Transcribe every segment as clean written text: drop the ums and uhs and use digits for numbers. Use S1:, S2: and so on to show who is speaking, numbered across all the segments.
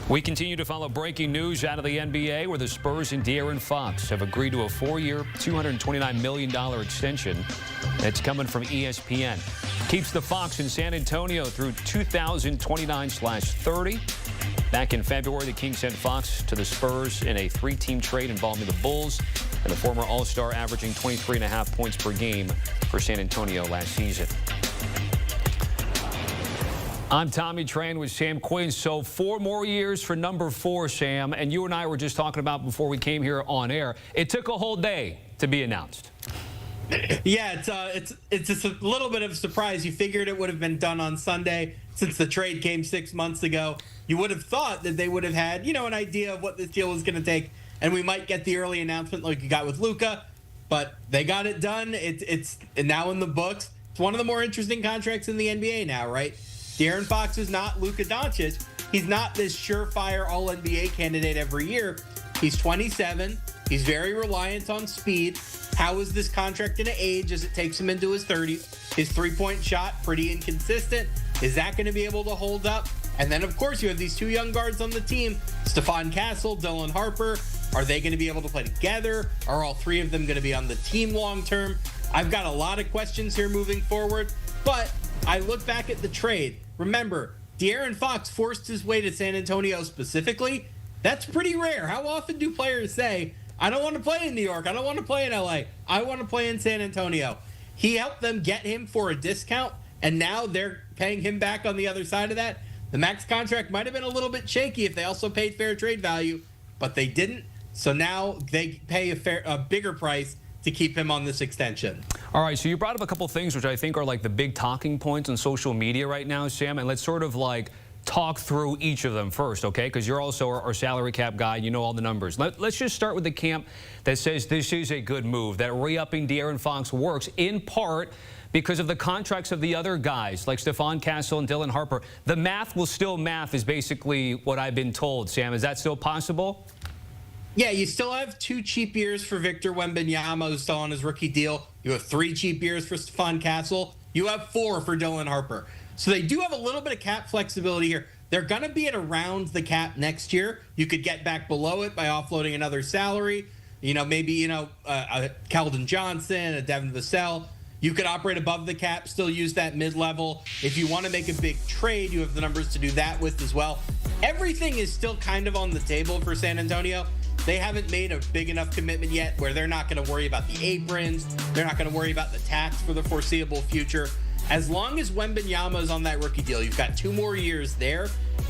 S1: We continue to follow breaking news out of the NBA, where the Spurs and De'Aaron Fox have agreed to a 4-year, $229 million extension. That's coming from ESPN. Keeps the Fox in San Antonio through 2029/30. Back in February, the Kings sent Fox to the Spurs in a 3-team trade involving the Bulls and the former All-Star averaging 23.5 points per game for San Antonio last season. I'm Tommy Tran with Sam Quinn. So 4 more years for number 4, Sam. And you and I were just talking about before we came here on air. It took a whole day to be announced.
S2: Yeah, it's just a little bit of a surprise. You figured it would have been done on Sunday since the trade came 6 months ago. You would have thought that they would have had, an idea of what this deal was going to take, and we might get the early announcement like you got with Luka, but they got it done. It's now in the books. It's one of the more interesting contracts in the NBA now, right? De'Aaron Fox is not Luka Doncic. He's not this surefire All-NBA candidate every year. He's 27. He's very reliant on speed. How is this contract going to age as it takes him into his 30s? His three-point shot, pretty inconsistent. Is that going to be able to hold up? And then, of course, you have these 2 young guards on the team, Stephon Castle, Dylan Harper. Are they going to be able to play together? Are all 3 of them going to be on the team long-term? I've got a lot of questions here moving forward, but I look back at the trade. Remember, De'Aaron Fox forced his way to San Antonio specifically. That's pretty rare. How often do players say, I don't want to play in New York, I don't want to play in LA, I want to play in San Antonio? He helped them get him for a discount, and now they're paying him back on the other side of that. The max contract might have been a little bit shaky if they also paid fair trade value, but they didn't. So now they pay a bigger price to keep him on this extension.
S1: All right, so you brought up a couple things which I think are like the big talking points on social media right now, Sam, and let's sort of like talk through each of them first, okay? Because you're also our salary cap guy. You know all the numbers. Let's just start with the camp that says this is a good move, that re-upping De'Aaron Fox works in part because of the contracts of the other guys like Stephon Castle and Dylan Harper. The math will still math is basically what I've been told, Sam. Is that still possible?
S2: Yeah, you still have 2 cheap years for Victor Wembanyama, who's still on his rookie deal. You have 3 cheap years for Stephon Castle. You have 4 for Dylan Harper. So they do have a little bit of cap flexibility here. They're going to be at around the cap next year. You could get back below it by offloading another salary. Maybe, a Keldon Johnson, a Devin Vassell. You could operate above the cap, still use that mid-level. If you want to make a big trade, you have the numbers to do that with as well. Everything is still kind of on the table for San Antonio. They haven't made a big enough commitment yet where they're not going to worry about the aprons. They're not going to worry about the tax for the foreseeable future. As long as Wembanyama is on that rookie deal, you've got 2 more years there.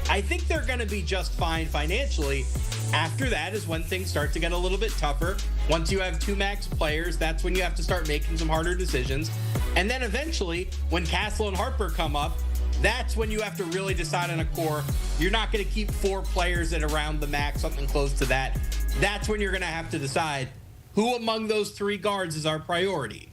S2: I think they're going to be just fine financially. After that is when things start to get a little bit tougher. Once you have 2 max players, that's when you have to start making some harder decisions. And then eventually, when Castle and Harper come up, that's when you have to really decide on a core. You're not going to keep 4 players at around the max, something close to that. That's when you're going to have to decide who among those 3 guards is our priority.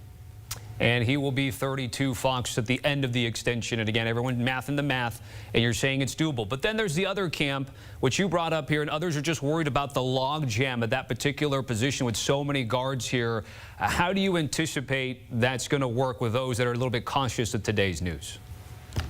S1: And he will be 32, Fox, at the end of the extension. And again, everyone mathing the math, and you're saying it's doable. But then there's the other camp, which you brought up here, and others are just worried about the log jam at that particular position with so many guards here. How do you anticipate that's going to work with those that are a little bit cautious of today's news?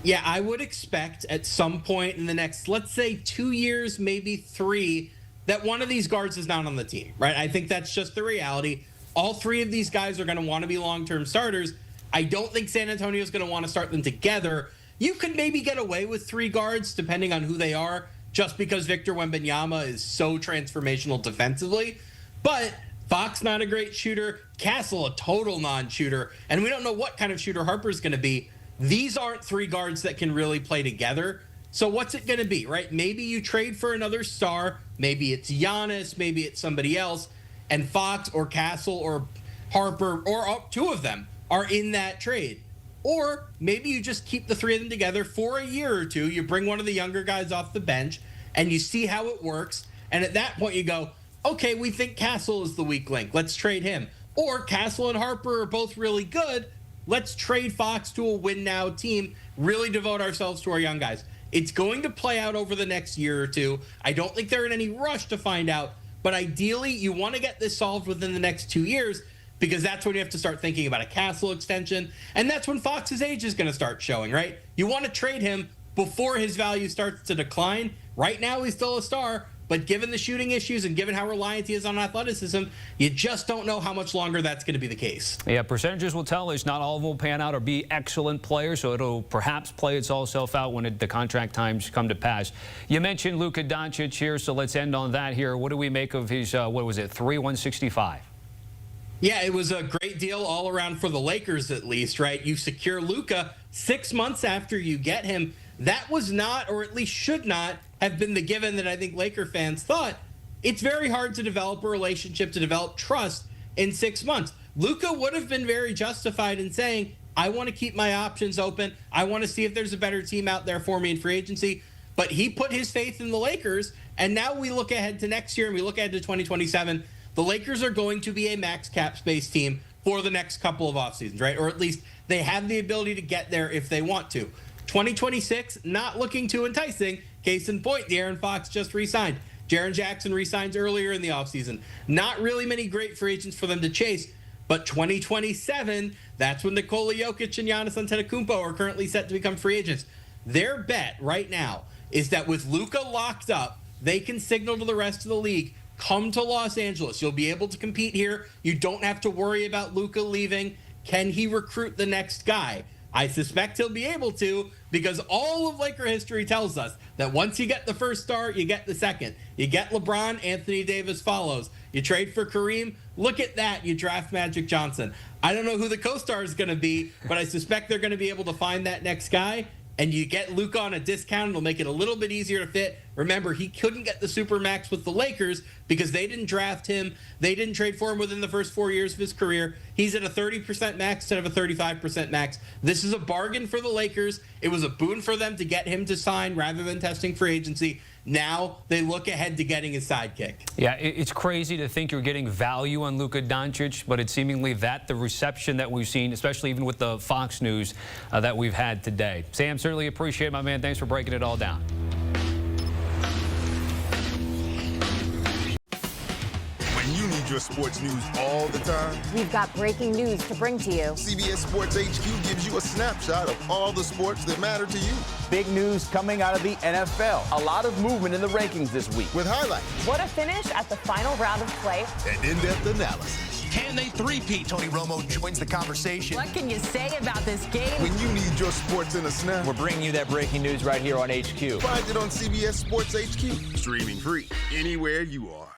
S2: Yeah, I would expect at some point in the next, let's say 2 years, maybe 3, that one of these guards is not on the team, right? I think that's just the reality. All 3 of these guys are going to want to be long-term starters. I don't think San Antonio is going to want to start them together. You could maybe get away with 3 guards, depending on who they are, just because Victor Wembanyama is so transformational defensively. But Fox, not a great shooter. Castle, a total non-shooter. And we don't know what kind of shooter Harper's going to be. These aren't 3 guards that can really play together. So what's it going to be, right? Maybe you trade for another star. Maybe it's Giannis. Maybe it's somebody else. And Fox or Castle or Harper or 2 of them are in that trade. Or maybe you just keep the 3 of them together for a year or 2. You bring one of the younger guys off the bench and you see how it works. And at that point you go, okay, we think Castle is the weak link. Let's trade him. Or Castle and Harper are both really good. Let's trade Fox to a win-now team. Really devote ourselves to our young guys. It's going to play out over the next year or 2. I don't think they're in any rush to find out. But ideally, you want to get this solved within the next 2 years because that's when you have to start thinking about a Castle extension. And that's when Fox's age is going to start showing, right? You want to trade him before his value starts to decline. Right now, he's still a star, but given the shooting issues and given how reliant he is on athleticism, you just don't know how much longer that's going to be the case.
S1: Yeah, percentages will tell us not all of them will pan out or be excellent players, so it'll perhaps play itself out when the contract times come to pass. You mentioned Luka Doncic here, so let's end on that here. What do we make of his, what was it, 3-165?
S2: Yeah, it was a great deal all around for the Lakers, at least, right? You secure Luka 6 months after you get him. That was not, or at least should not, have been the given that I think Laker fans thought. It's very hard to develop a relationship, to develop trust in 6 months. Luka would have been very justified in saying, I want to keep my options open. I want to see if there's a better team out there for me in free agency. But he put his faith in the Lakers, and now we look ahead to next year and we look ahead to 2027. The Lakers are going to be a max cap space team for the next couple of off seasons, right? Or at least they have the ability to get there if they want to. 2026, not looking too enticing. Case in point, De'Aaron Fox just re-signed. Jaren Jackson re-signs earlier in the offseason. Not really many great free agents for them to chase. But 2027, that's when Nikola Jokic and Giannis Antetokounmpo are currently set to become free agents. Their bet right now is that with Luka locked up, they can signal to the rest of the league, come to Los Angeles. You'll be able to compete here. You don't have to worry about Luka leaving. Can he recruit the next guy? I suspect he'll be able to, because all of Laker history tells us that once you get the first star, you get the second. You get LeBron, Anthony Davis follows. You trade for Kareem, look at that, you draft Magic Johnson. I don't know who the co-star is going to be, but I suspect they're going to be able to find that next guy. And you get Luka on a discount, it'll make it a little bit easier to fit. Remember, he couldn't get the Supermax with the Lakers because they didn't draft him. They didn't trade for him within the first 4 years of his career. He's at a 30% max instead of a 35% max. This is a bargain for the Lakers. It was a boon for them to get him to sign rather than testing free agency. Now they look ahead to getting his sidekick.
S1: Yeah, it's crazy to think you're getting value on Luka Doncic, but it's seemingly that the reception that we've seen, especially even with the Fox news that we've had today. Sam, certainly appreciate it, my man. Thanks for breaking it all down.
S3: When you need your sports news all the time,
S4: we've got breaking news to bring to you.
S3: CBS Sports HQ gives you a snapshot of all the sports that matter to you.
S5: Big news coming out of the NFL. A lot of movement in the rankings this week.
S3: With highlights.
S4: What a finish at the final round of play.
S3: And in-depth analysis.
S6: Can they three-peat? Tony Romo joins the conversation.
S4: What can you say about this game?
S3: When you need your sports in a snap,
S5: we're bringing you that breaking news right here on HQ.
S3: Find it on CBS Sports HQ. Streaming free anywhere you are.